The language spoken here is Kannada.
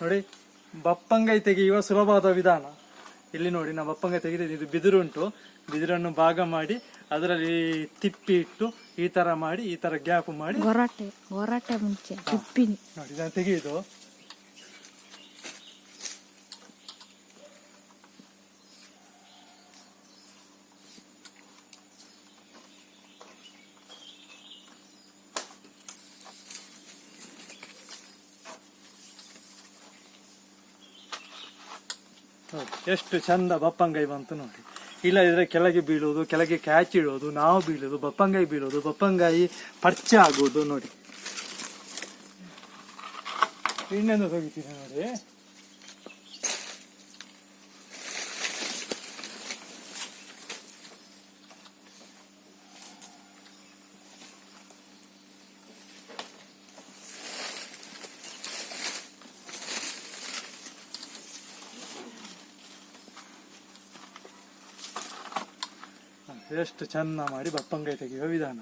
ನೋಡಿ ಬಪ್ಪಂಗಾಯಿ ತೆಗೆಯುವ ಸುಲಭವಾದ ವಿಧಾನ. ಇಲ್ಲಿ ನೋಡಿ ನಾವು ಬಪ್ಪಂಗಾಯಿ ತೆಗೆದಿದ್ದು, ಇದು ಬಿದಿರು ಉಂಟು, ಬಿದಿರನ್ನು ಭಾಗ ಮಾಡಿ ಅದರಲ್ಲಿ ತಿಪ್ಪಿ ಇಟ್ಟು ಈ ತರ ಮಾಡಿ ಈ ತರ ಗ್ಯಾಪ್ ಮಾಡಿ ಹೊರಟೆ ಮುಂಚೆ ತಿಪ್ಪಿನಿ ನೋಡಿ ಇದನ್ನು ತೆಗೆಯುದು. ಎಷ್ಟು ಚಂದ ಬಪ್ಪಂಗಾಯಿ ಬಂತು ನೋಡಿ. ಇಲ್ಲದಿದ್ರೆ ಕೆಳಗೆ ಬೀಳುವುದು, ಕೆಳಗೆ ಕ್ಯಾಚ್ ಇಡೋದು, ನಾವು ಬೀಳುದು, ಬಪ್ಪಂಗಾಯಿ ಬೀಳೋದು, ಬಪ್ಪಂಗಾಯಿ ಪರಿಚಯ ಆಗುವುದು ನೋಡಿ. ಇನ್ನೊಂದು ತೆಗಿತೀನಿ ನೋಡಿ. ಎಷ್ಟು ಚೆಂದ ಮಾಡಿ ಬಪ್ಪಂಗಾಯಿ ತೆಗೆಯುವ ವಿಧಾನ.